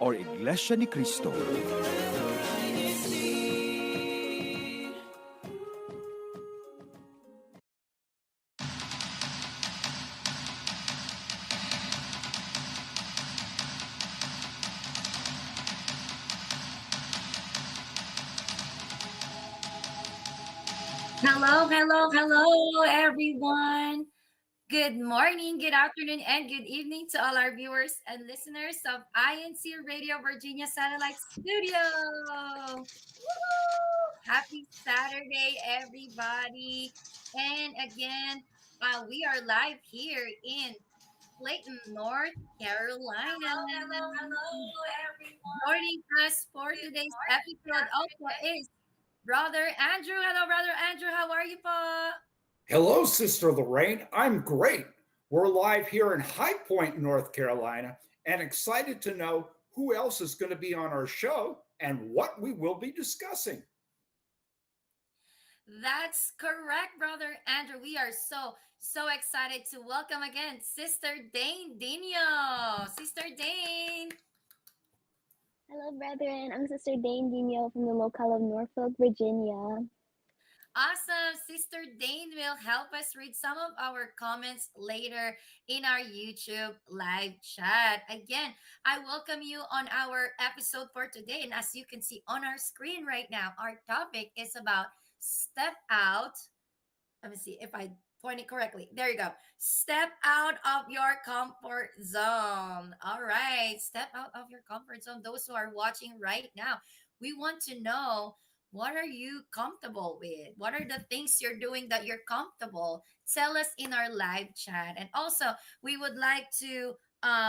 or Iglesia ni Cristo. Hello, everyone. Good morning, good afternoon, and good evening to all our viewers and listeners of INC Radio Virginia Satellite Studio. Woo! Happy Saturday, everybody. And again, we are live here in Clayton, North Carolina. Everyone. Joining us for today's episode also is Brother Andrew. Hello, Brother Andrew. How are you, po? Hello, Sister Lorraine. I'm great. We're live here in High Point, North Carolina, and excited to know who else is going to be on our show and what we will be discussing. That's correct, Brother Andrew. We are so excited to welcome again Sister Dane Dino. Sister Dane. Hello, brethren. I'm Sister Dane Dino from the locale of Norfolk, Virginia. Awesome. Sister Dane will help us read some of our comments later in our YouTube live chat. Again, I welcome you on our episode for today. And as you can see on our screen right now, our topic is about step out. Let me see if I point it correctly. There you go. Step out of your comfort zone. All right. Step out of your comfort zone. Those who are watching right now, we want to know, what are you comfortable with? What are the things you're doing that you're comfortable? Tell us in our live chat. And also, we would like to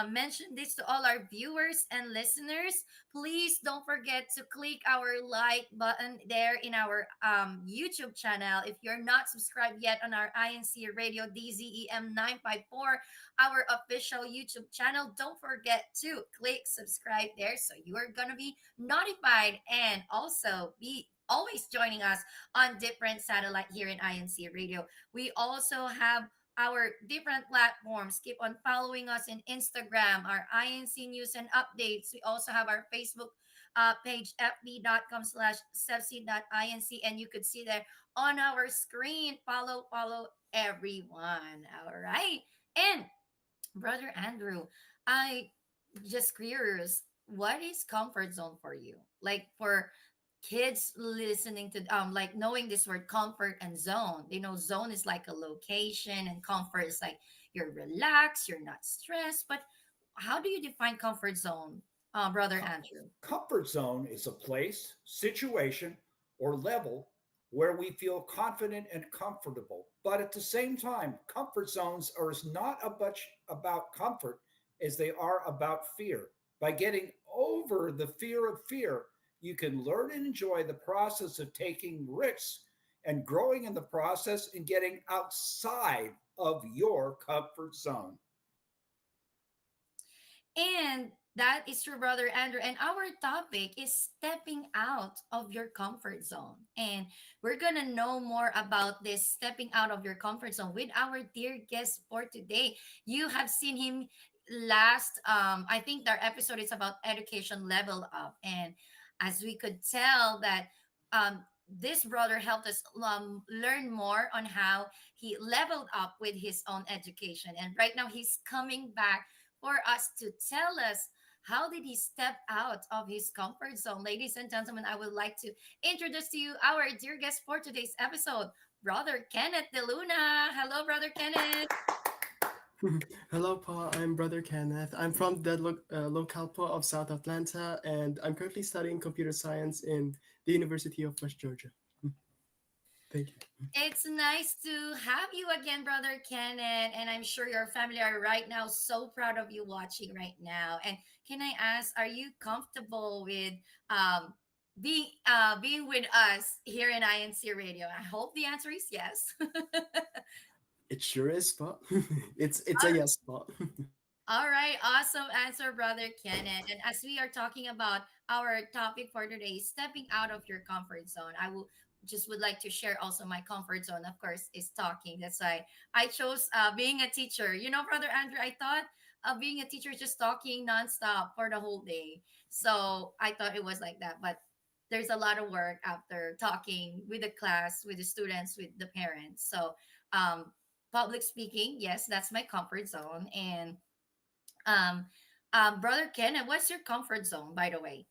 mention this to all our viewers and listeners. Please don't forget to click our like button there in our YouTube channel. If you're not subscribed yet on our INC Radio DZEM 954, our official YouTube channel, don't forget to click subscribe there so you are going to be notified and also be always joining us on different satellite here in INC Radio. We also have our different platforms. Keep on following us in Instagram, our INC news and updates. We also have our Facebook page, fb.com/sevc.inc, and you could see there on our screen. Follow everyone. All right. And Brother Andrew, I just curious, what is comfort zone for you? Like for kids listening to like knowing this word comfort and zone. They know zone is like a location and comfort is like you're relaxed, you're not stressed. But how do you define comfort zone, Brother Andrew? Comfort zone is a place, situation, or level where we feel confident and comfortable. But at the same time, comfort zones are as not as much about comfort as they are about fear. By getting over the fear of fear, you can learn and enjoy the process of taking risks and growing in the process and getting outside of your comfort zone. And that is true, Brother Andrew. And our topic is stepping out of your comfort zone. And we're going to know more about this stepping out of your comfort zone with our dear guest for today. You have seen him last, I think our episode is about education level up. And as we could tell that this brother helped us learn more on how he leveled up with his own education. And right now he's coming back for us to tell us how did he step out of his comfort zone. Ladies and gentlemen, I would like to introduce to you our dear guest for today's episode, Brother Kenneth De Luna. Hello, Brother Kenneth. Hello, Paul. I'm Brother Kenneth. I'm from the locale po of South Atlanta, and I'm currently studying computer science in the University of West Georgia. Thank you. It's nice to have you again, Brother Kenneth. And I'm sure your family are right now so proud of you watching right now. And can I ask, are you comfortable with being with us here in INC Radio? I hope the answer is yes. It sure is, Paul. It's a yes, Paul. All right, awesome answer, Brother Kenneth. And as we are talking about our topic for today, stepping out of your comfort zone, I will just would like to share also my comfort zone, of course, is talking. That's why I chose being a teacher. You know, Brother Andrew, I thought being a teacher is just talking nonstop for the whole day. So I thought it was like that, but there's a lot of work after talking with the class, with the students, with the parents. So um, public speaking, yes, that's my comfort zone. And um, brother Ken, what's your comfort zone, by the way?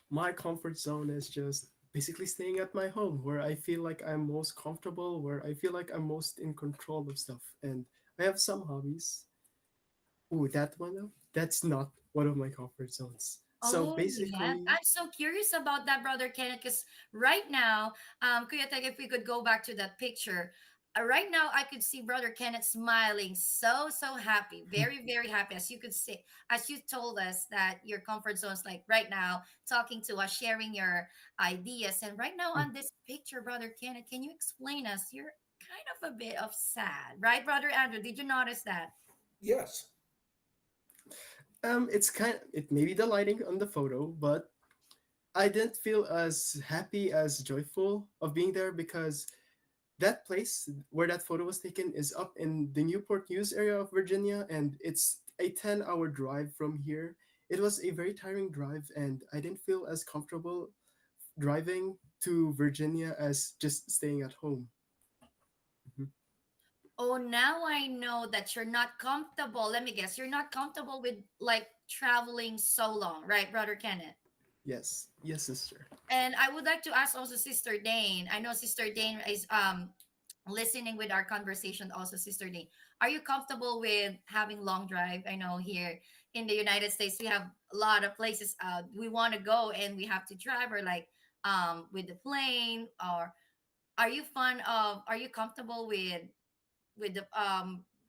My comfort zone is just basically staying at my home where I feel like I'm most comfortable, where I feel like I'm most in control of stuff. And I have some hobbies. Ooh, that one though, that's not one of my comfort zones. So Oh, yes. basically, I'm so curious about that, Brother Kenneth, because right now, Kuya Tek, if we could go back to that picture, right now I could see Brother Kenneth smiling, so, so happy, very, very happy. As you could see, as you told us that your comfort zone is like right now, talking to us, sharing your ideas. And right now on this picture, Brother Kenneth, can you explain us? You're kind of a bit of sad, right, Brother Andrew? Did you notice that? Yes. it's kind it may be the lighting on the photo, but I didn't feel as happy as joyful of being there because that place where that photo was taken is up in the Newport News area of Virginia, and it's a 10-hour drive from here. It was a very tiring drive, and I didn't feel as comfortable driving to Virginia as just staying at home. Mhm. Oh, now I know that you're not comfortable. Let me guess, you're not comfortable with like traveling so long, right, Brother Kenneth? Yes, yes, sister. And I would like to ask also Sister Dane. I know Sister Dane is listening with our conversation also, Sister Dane. Are you comfortable with having long drive? I know here in the United States we have a lot of places we want to go and we have to drive, or like with the plane, or are you comfortable with the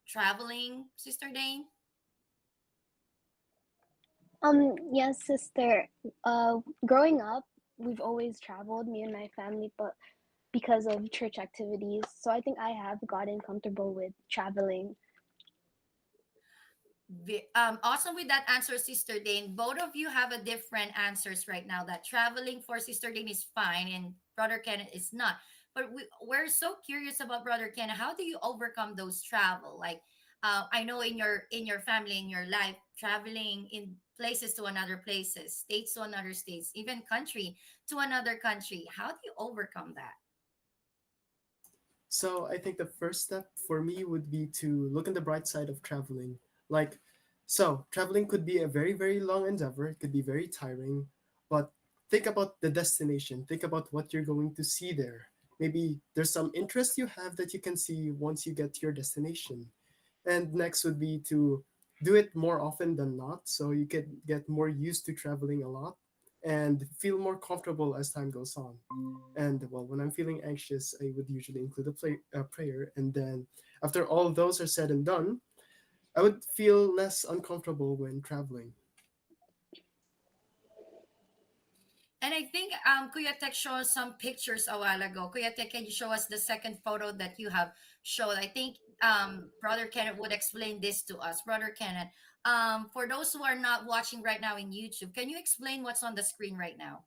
traveling, Sister Dane? Yes, sister. Growing up, we've always traveled, me and my family, but because of church activities. So I think I have gotten comfortable with traveling. Awesome with that answer, Sister Dane. Both of you have a different answers right now. That traveling for Sister Dane is fine, and Brother Kenneth is not. But we're so curious about Brother Kenneth. How do you overcome those travel? Like, I know in your family, in your life, traveling in places to another places, states to another states, even country to another country. How do you overcome that? So I think the first step for me would be to look on the bright side of traveling. Like, so traveling could be a very, very long endeavor. It could be very tiring, but think about the destination. Think about what you're going to see there. Maybe there's some interest you have that you can see once you get to your destination. And next would be to do it more often than not, so you can get more used to traveling a lot and feel more comfortable as time goes on. And well, when I'm feeling anxious, I would usually include a prayer. And then after all those are said and done, I would feel less uncomfortable when traveling. And I think Kuya Tek showed us some pictures a while ago. Kuya Tek, can you show us the second photo that you have showed? I think Brother Kenneth would explain this to us. Brother Kenneth, for those who are not watching right now in YouTube, can you explain what's on the screen right now?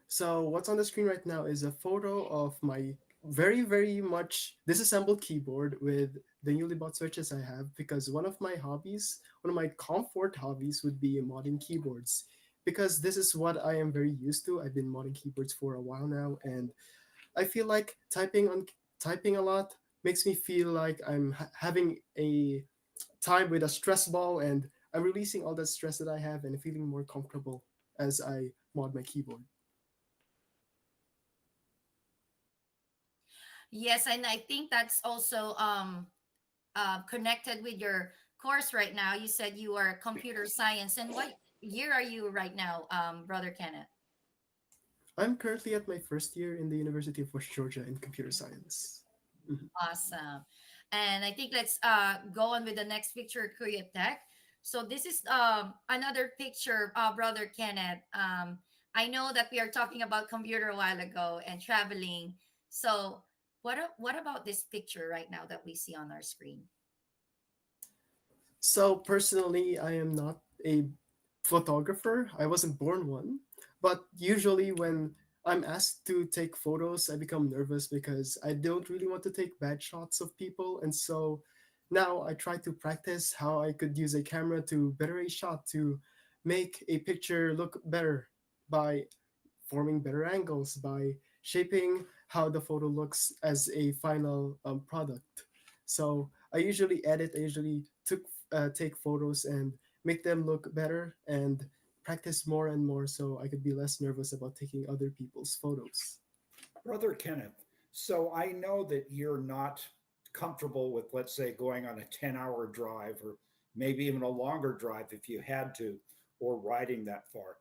So what's on the screen right now is a photo of my very, very much disassembled keyboard with the newly bought switches I have, because one of my comfort hobbies would be modding keyboards. Because this is what I am very used to. I've been modding keyboards for a while now, and I feel like typing a lot makes me feel like I'm having a time with a stress ball, and I'm releasing all that stress that I have and feeling more comfortable as I mod my keyboard. Yes, and I think that's also connected with your course right now. You said you are computer science, and what year are you right now, Brother Kenneth? I'm currently at my first year in the University of West Georgia in computer science. Mhm. Awesome. And I think let's go on with the next picture, Korea Tech. So this is another picture, Brother Kenneth. I know that we are talking about computer a while ago and traveling. So what about this picture right now that we see on our screen? So personally, I am not a photographer. I wasn't born one. But usually when I'm asked to take photos, I become nervous because I don't really want to take bad shots of people. And so Now I try to practice how I could use a camera to better a shot to make a picture look better by forming better angles, by shaping how the photo looks as a final product. So I usually edit, I usually take photos and make them look better and practice more and more so I could be less nervous about taking other people's photos. Brother Kenneth, so I know that you're not comfortable with, let's say, going on a 10-hour drive or maybe even a longer drive if you had to, or riding that far.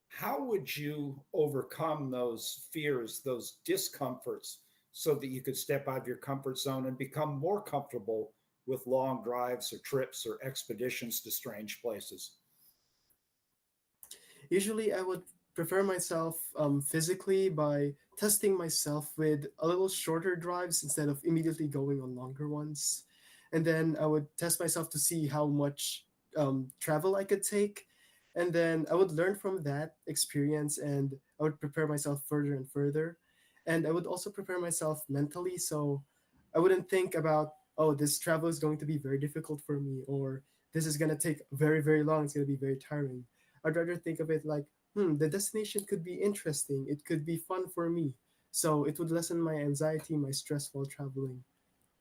How would you overcome those fears, those discomforts, so that you could step out of your comfort zone and become more comfortable with long drives or trips or expeditions to strange places? Usually, I would prepare myself physically by testing myself with a little shorter drives instead of immediately going on longer ones. And then I would test myself to see how much travel I could take. And then I would learn from that experience and I would prepare myself further and further. And I would also prepare myself mentally so I wouldn't think about, oh, this travel is going to be very difficult for me or this is going to take very, very long. It's going to be very tiring. I'd rather think of it like, the destination could be interesting. It could be fun for me. So it would lessen my anxiety, my stress while traveling.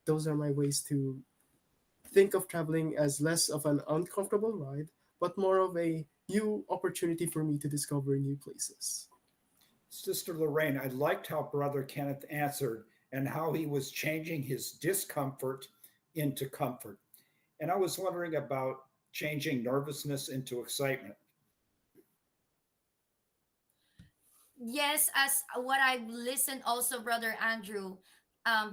Those are my ways to think of traveling as less of an uncomfortable ride, but more of a new opportunity for me to discover new places. Sister Lorraine, I liked how Brother Kenneth answered and how he was changing his discomfort into comfort. And I was wondering about changing nervousness into excitement. Yes, as what I've listened also, Brother Andrew,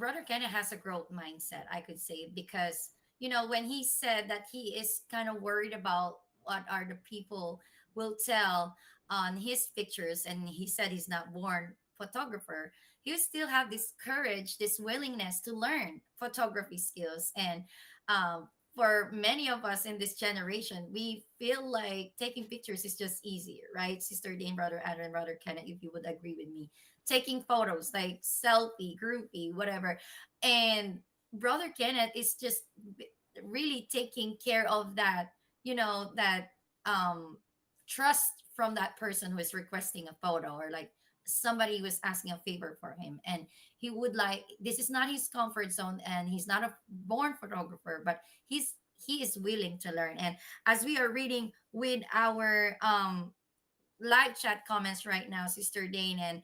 Brother Kenneth has a growth mindset, I could say, because, when he said that he is kind of worried about what are the people will tell on his pictures, and he said he's not born photographer, he still have this courage, this willingness to learn photography skills. And for many of us in this generation, we feel like taking pictures is just easier, right? Sister Dane, Brother Adam, Brother Kenneth, if you would agree with me. Taking photos, like selfie, groupie, whatever. And Brother Kenneth is just really taking care of that, that um trust from that person who is requesting a photo, or like somebody was asking a favor for him, and he would like, this is not his comfort zone, and he's not a born photographer, but he is willing to learn. And as we are reading with our live chat comments right now, Sister Dane, and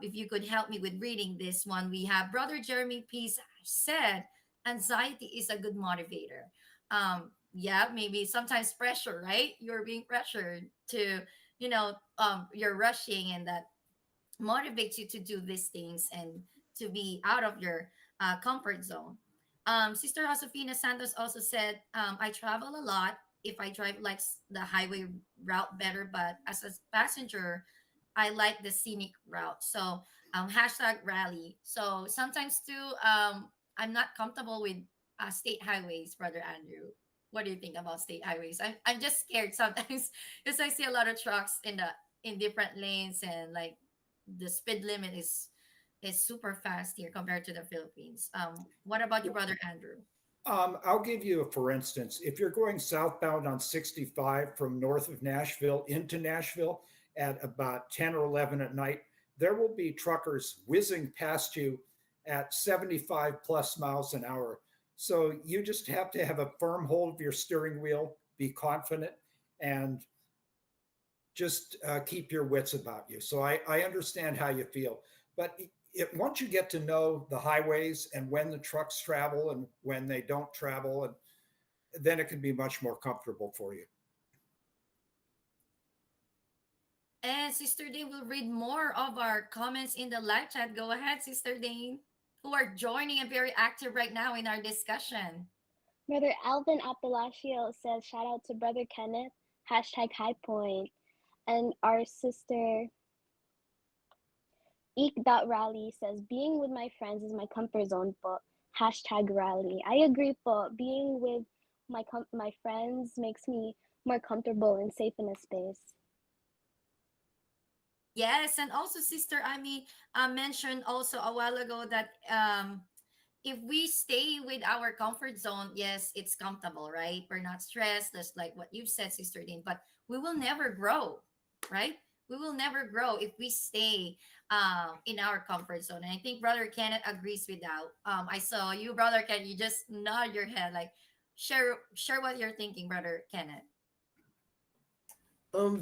if you could help me with reading this one, we have Brother Jeremy Peace said, anxiety is a good motivator. Yeah, maybe sometimes pressure, right? You're being pressured to, you're rushing, and that motivates you to do these things and to be out of your comfort zone. Sister Josefina Santos also said, I travel a lot. If I drive like the highway route better, but as a passenger, I like the scenic route. So hashtag rally. So sometimes too, I'm not comfortable with state highways, Brother Andrew. What do you think about state highways? I'm just scared sometimes because I see a lot of trucks in different lanes, and like the speed limit is super fast here compared to the Philippines. What about your, Brother Andrew? I'll give you a for instance. If you're going southbound on 65 from north of Nashville into Nashville at about 10 or 11 at night, there will be truckers whizzing past you at 75 plus miles an hour. So you just have to have a firm hold of your steering wheel, be confident, and just keep your wits about you. So I understand how you feel. But once you get to know the highways and when the trucks travel and when they don't travel, and then it can be much more comfortable for you. And Sister Dane will read more of our comments in the live chat. Go ahead, Sister Dane, who are joining and very active right now in our discussion. Brother Alvin Apalacio says, shout out to Brother Kenneth, hashtag high point. And our sister Eek.Rally says, being with my friends is my comfort zone, but hashtag rally. I agree, but being with my friends makes me more comfortable and safe in a space. Yes, and also Sister Amy mentioned also a while ago that if we stay with our comfort zone, yes, it's comfortable, right? We're not stressed, just like what you've said, Sister Dean, but we will never grow, right? We will never grow if we stay in our comfort zone. And I think Brother Kenneth agrees with that. I saw you, Brother Kenneth, you just nod your head, like share what you're thinking, Brother Kenneth.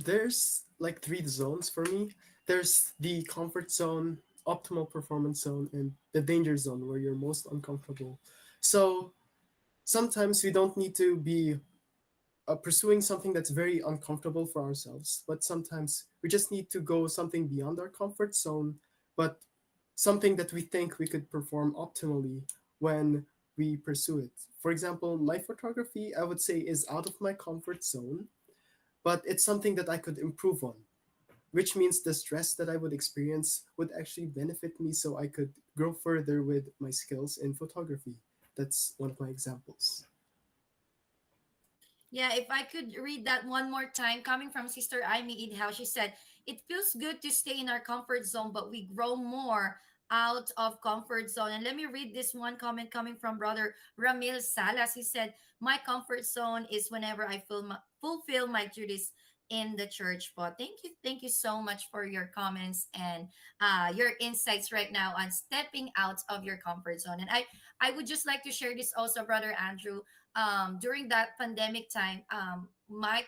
There's like three zones for me. There's the comfort zone, optimal performance zone, and the danger zone where you're most uncomfortable. So sometimes we don't need to be pursuing something that's very uncomfortable for ourselves, but sometimes we just need to go something beyond our comfort zone, but something that we think we could perform optimally when we pursue it. For example, my photography, I would say, is out of my comfort zone, but it's something that I could improve on, which means the stress that I would experience would actually benefit me so I could grow further with my skills in photography. That's one of my examples. Yeah, if I could read that one more time, coming from Sister Amy Idhow, she said, "It feels good to stay in our comfort zone, but we grow more out of comfort zone." And let me read this one comment coming from Brother Ramil Salas. He said, "My comfort zone is whenever I fulfill my duties in the church." But thank you so much for your comments and your insights right now on stepping out of your comfort zone. And I would just like to share this also, Brother Andrew. During that pandemic time, my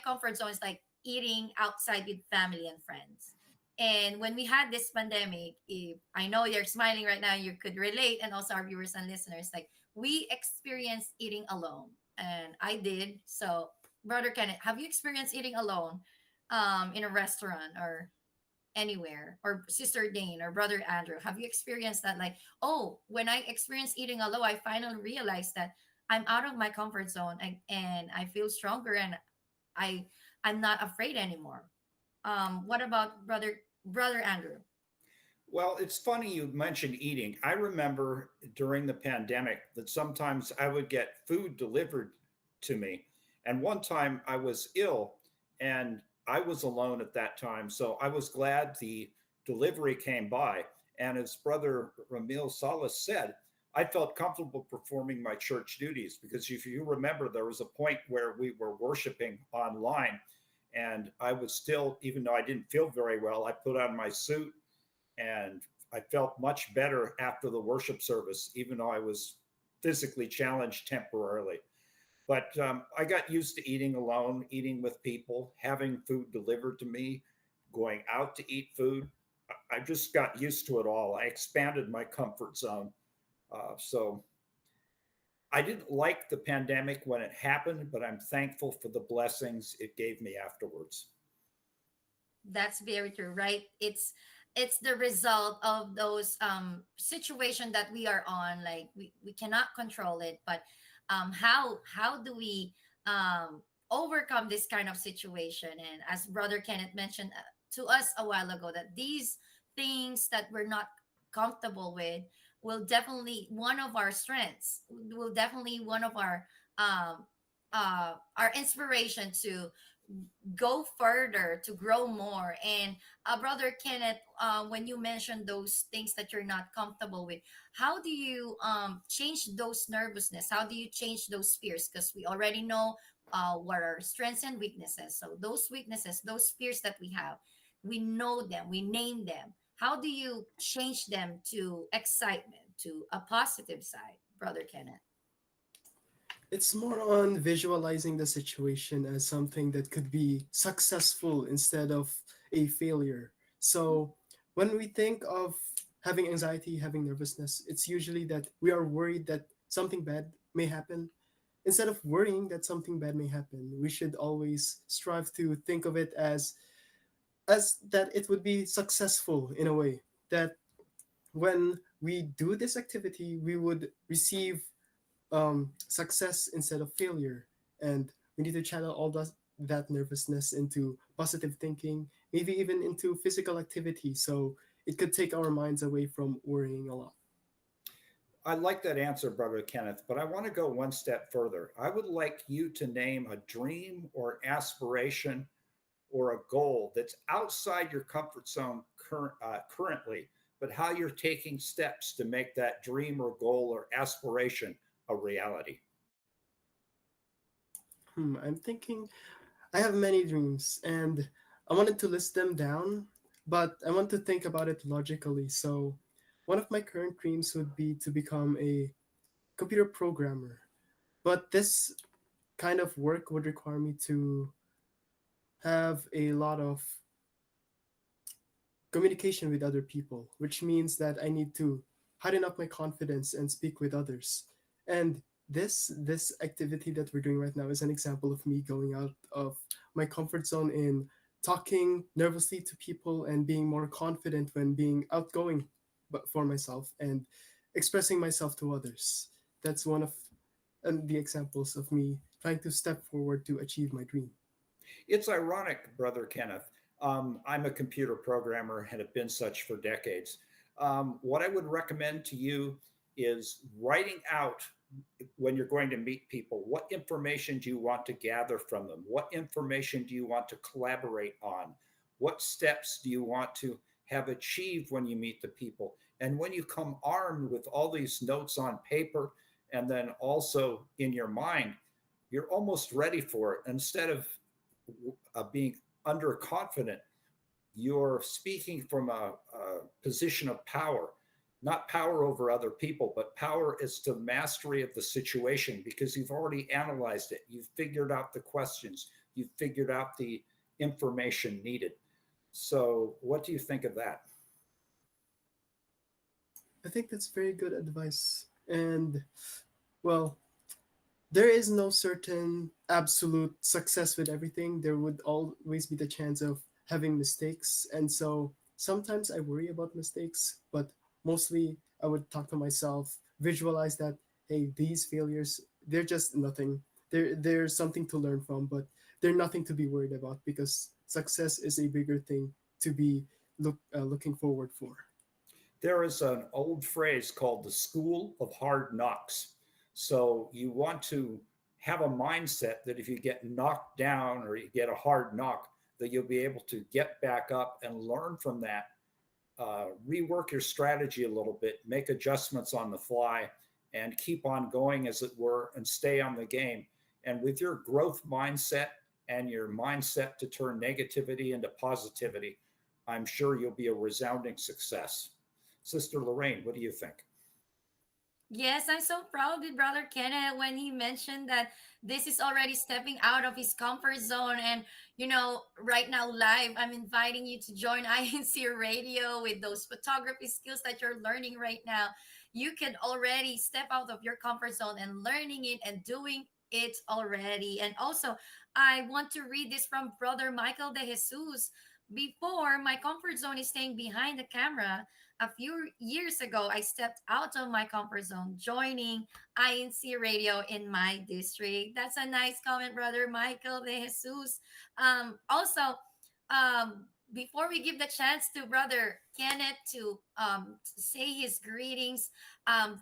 comfort zone is like eating outside with family and friends. And when we had this pandemic, if I know you're smiling right now, you could relate, and also our viewers and listeners, like we experienced eating alone, and I did. So, Brother Kenneth, have you experienced eating alone, in a restaurant or anywhere, or Sister Dane or Brother Andrew, have you experienced that? Like, oh, when I experienced eating alone, I finally realized that I'm out of my comfort zone, and I feel stronger, and I I'm not afraid anymore. What about Brother Andrew? Well, it's funny you mentioned eating. I remember during the pandemic that sometimes I would get food delivered to me. And one time I was ill and I was alone at that time. So I was glad the delivery came by. And as Brother Ramil Salas said, I felt comfortable performing my church duties because if you remember, there was a point where we were worshiping online. And I was still, even though I didn't feel very well, I put on my suit and I felt much better after the worship service, even though I was physically challenged temporarily. But I got used to eating alone, eating with people, having food delivered to me, going out to eat food. I just got used to it all. I expanded my comfort zone. So I didn't like the pandemic when it happened, but I'm thankful for the blessings it gave me afterwards. That's very true, right? It's the result of those situation that we are on. Like we cannot control it, but how do we overcome this kind of situation? And as Brother Kenneth mentioned to us a while ago, that these things that we're not comfortable with will definitely one of our strengths, will definitely one of our inspiration to go further, to grow more. And Brother Kenneth, when you mentioned those things that you're not comfortable with, how do you change those nervousness? How do you change those fears? Because we already know what are strengths and weaknesses. So those weaknesses, those fears that we have, we know them, we name them. How do you change them to excitement, to a positive side, Brother Kenneth? It's more on visualizing the situation as something that could be successful instead of a failure. So when we think of having anxiety, having nervousness, it's usually that we are worried that something bad may happen. Instead of worrying that something bad may happen, we should always strive to think of it as that it would be successful in a way that when we do this activity, we would receive success instead of failure. And we need to channel all that nervousness into positive thinking, maybe even into physical activity. So it could take our minds away from worrying a lot. I like that answer, Brother Kenneth, but I want to go one step further. I would like you to name a dream or aspiration or a goal that's outside your comfort zone currently, but how you're taking steps to make that dream or goal or aspiration a reality. I'm thinking I have many dreams and I wanted to list them down, but I want to think about it logically. So, one of my current dreams would be to become a computer programmer. But this kind of work would require me to have a lot of communication with other people, which means that I need to heighten up my confidence and speak with others. And this activity that we're doing right now is an example of me going out of my comfort zone in talking nervously to people and being more confident when being outgoing but for myself and expressing myself to others. That's one of the examples of me trying to step forward to achieve my dream. It's ironic, Brother Kenneth. I'm a computer programmer and have been such for decades. What I would recommend to you is writing out when you're going to meet people, what information do you want to gather from them? What information do you want to collaborate on? What steps do you want to have achieved when you meet the people? And when you come armed with all these notes on paper and then also in your mind, you're almost ready for it. Instead of being underconfident, you're speaking from a position of power, not power over other people, but power as to mastery of the situation because you've already analyzed it. You've figured out the questions, you've figured out the information needed. So, what do you think of that? I think that's very good advice. And well, there is no certain absolute success with everything. There would always be the chance of having mistakes. And so sometimes I worry about mistakes, but mostly I would talk to myself, visualize that, hey, these failures, they're just nothing. There's something to learn from, but they're nothing to be worried about because success is a bigger thing to be looking forward for. There is an old phrase called the school of hard knocks. So you want to have a mindset that if you get knocked down or you get a hard knock, that you'll be able to get back up and learn from that, rework your strategy a little bit, make adjustments on the fly, and keep on going, as it were, and stay on the game. And with your growth mindset and your mindset to turn negativity into positivity, I'm sure you'll be a resounding success. Sister Lorraine, what do you think? Yes, I'm so proud with Brother Kenneth when he mentioned that this is already stepping out of his comfort zone. And, right now, live, I'm inviting you to join INC Radio with those photography skills that you're learning right now. You can already step out of your comfort zone and learning it and doing it already. And also, I want to read this from Brother Michael de Jesus. Before, my comfort zone is staying behind the camera. A few years ago, I stepped out of my comfort zone, joining INC Radio in my district. That's a nice comment, Brother Michael de Jesus. Also, before we give the chance to Brother Kenneth to say his greetings,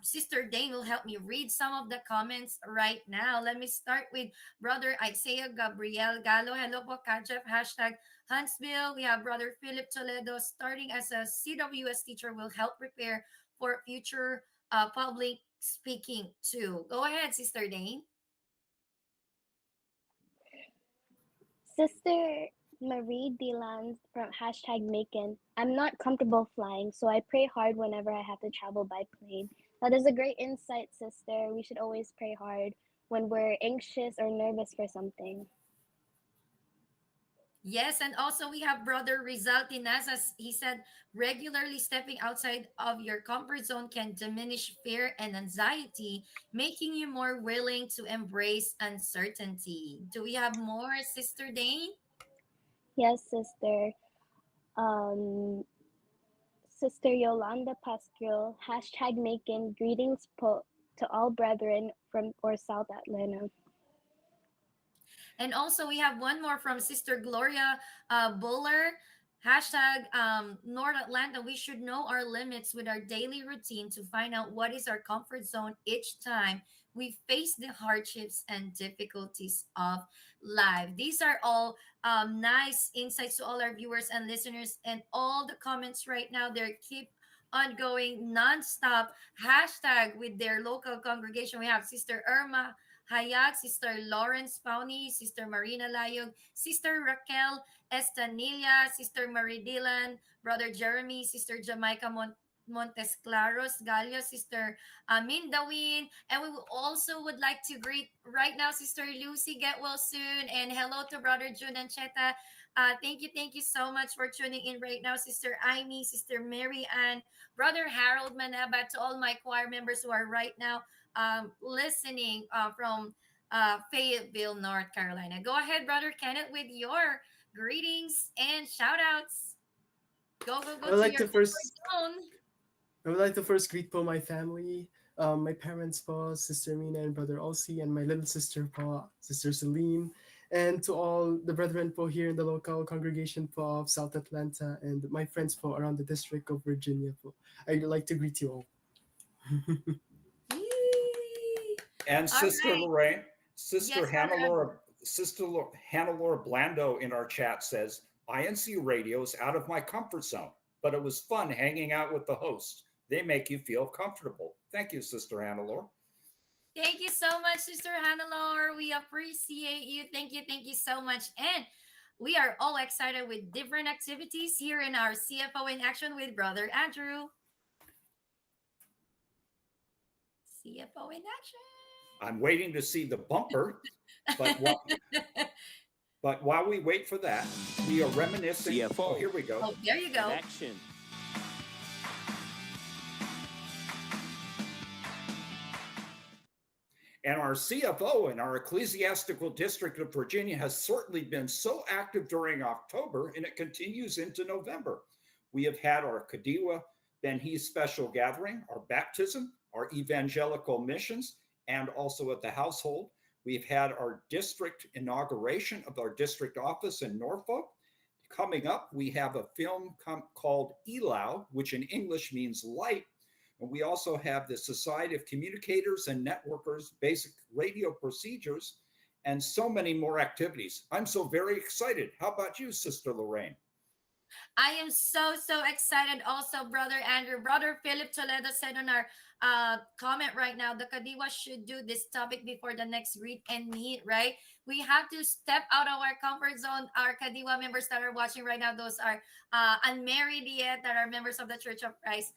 Sister Dane will help me read some of the comments right now. Let me start with Brother Isaiah Gabriel Gallo. Hello po, Kajep. Hashtag Huntsville. We have Brother Philip Toledo. Starting as a CWS teacher will help prepare for future public speaking too. Go ahead, Sister Dane. Sister Marie Delan from hashtag Macon. I'm not comfortable flying, so I pray hard whenever I have to travel by plane. That is a great insight, sister. We should always pray hard when we're anxious or nervous for something. Yes, and also we have Brother Rizal Tinazas. He said, regularly stepping outside of your comfort zone can diminish fear and anxiety, making you more willing to embrace uncertainty. Do we have more, Sister Dane? Yes, sister. Um, Sister Yolanda Pascual, hashtag Macon, greetings to all brethren from or South Atlanta. And also, we have one more from Sister Gloria Buller. Hashtag North Atlanta. We should know our limits with our daily routine to find out what is our comfort zone each time we face the hardships and difficulties of life. These are all nice insights to all our viewers and listeners, and all the comments right now. They keep ongoing non-stop hashtag with their local congregation. We have Sister Irma Hayag, Sister Lawrence Pawney, Sister Marina Layog, Sister Raquel Estanilla, Sister Marie Dillon, Brother Jeremy, Sister Jamaica Montes Claros Gallo, Sister Mindawin, and we will also would like to greet right now Sister Lucy. Get well soon, and hello to Brother June and Cheta. Thank you so much for tuning in right now, Sister Amy, Sister Mary Ann, Brother Harold Manaba, to all my choir members who are right now listening from Fayetteville, North Carolina. Go ahead, Brother Kenneth, with your greetings and shout outs. I Go would to like your to comfort first zone. I would like to first greet po my family, my parents po, Sister Mina and Brother Elsie, and my little sister po, Sister Celine, and to all the brethren po here in the local congregation po of South Atlanta and my friends po around the District of Virginia po. I'd like to greet you all. Yee. And All Sister right. Lorraine, Sister Yes, Brother Hannah Andrew. Laura, Hannah Laura Blando in our chat says, INC radio is out of my comfort zone, but it was fun hanging out with the hosts. They make you feel comfortable. Thank you, Sister Hannah Laura. Thank you so much, Sister Hannelore. We appreciate you. Thank you so much. And we are all excited with different activities here in our CFO in action with Brother Andrew. CFO in I'm waiting to see the bumper, but action. while we wait for that, we are reminiscing. CFO. Oh, here we go. Oh, there you In go. action. And our CFO in our Ecclesiastical District of Virginia has certainly been so active during October, and it continues into November. We have had our Kadiwa Ben He special gathering, our baptism, our evangelical missions, and also at the household. We've had our district inauguration of our district office in Norfolk. Coming up, we have a film called Elau, which in English means light. And we also have the Society of Communicators and Networkers Basic Radio Procedures, and so many more activities. I'm so very excited. How about you, Sister Lorraine? I am so excited also, Brother Andrew. Brother Philip Toledo said on our comment right now, the Kadiwa should do this topic before the next greet and meet, right? We have to step out of our comfort zone. Our Kadiwa members that are watching right now, those are unmarried yet, that are members of the Church of Christ.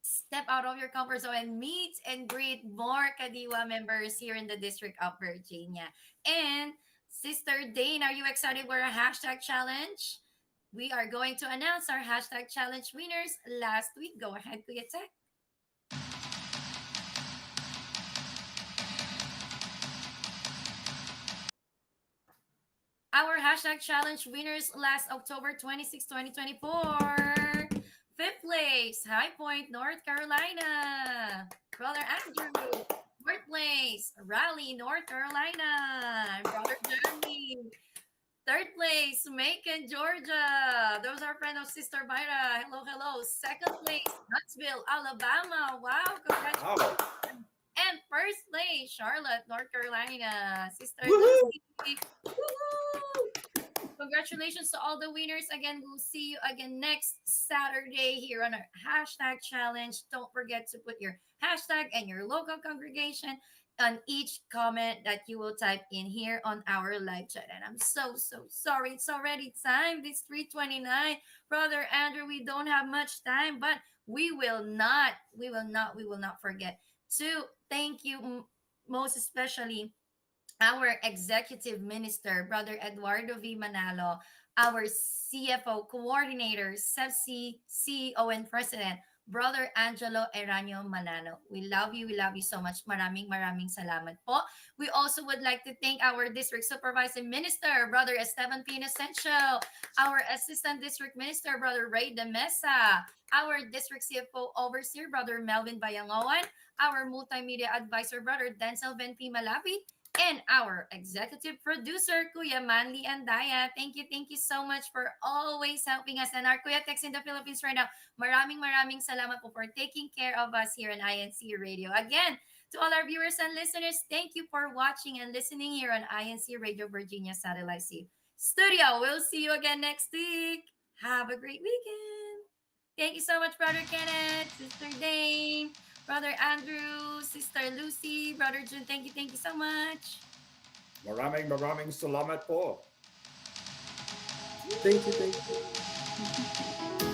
Step out of your comfort zone and meet and greet more Kadiwa members here in the District of Virginia. And Sister Dane, are you excited for a hashtag challenge? We are going to announce our hashtag challenge winners last week. Go ahead, Kuya Tech. Our hashtag challenge winners last October 26, 2024. Fifth place, High Point, North Carolina. Brother Andrew. Fourth place, Raleigh, North Carolina. Brother Jeremy. Third place, Macon, Georgia. Those are friends of Sister Myra. Hello. Second place, Huntsville, Alabama. Wow, congratulations. Wow. And first place, Charlotte, North Carolina. Sister Woohoo! Lucy. Woo-hoo! Congratulations to all the winners. Again, we'll see you again next Saturday here on our hashtag challenge. Don't forget to put your hashtag and your local congregation on each comment that you will type in here on our live chat. And I'm so sorry. It's already time. This 3:29. Brother Andrew, we don't have much time, but we will not forget to thank you most especially our executive minister, Brother Eduardo V. Manalo, our CFO coordinator, SEPSI CEO and president, Brother Angelo Eranio Manano. We love you. We love you so much. Maraming salamat po. We also would like to thank our district supervising minister, Brother Esteban Pinocencio, our assistant district minister, Brother Ray De Mesa, our district CFO overseer, Brother Melvin Bayangoan, our multimedia advisor, Brother Denzel Venpi Malapi, and our executive producer, Kuya Manly Andaya. Thank you so much for always helping us. And our Kuya Tex in the Philippines right now, maraming salamat po for taking care of us here in INC Radio. Again, to all our viewers and listeners, thank you for watching and listening here on INC Radio Virginia Satellite Studio. We'll see you again next week. Have a great weekend. Thank you so much, Brother Kenneth, Sister Dane, Brother Andrew, Sister Lucy, Brother June. Thank you so much. Maraming salamat po. Thank you, thank you.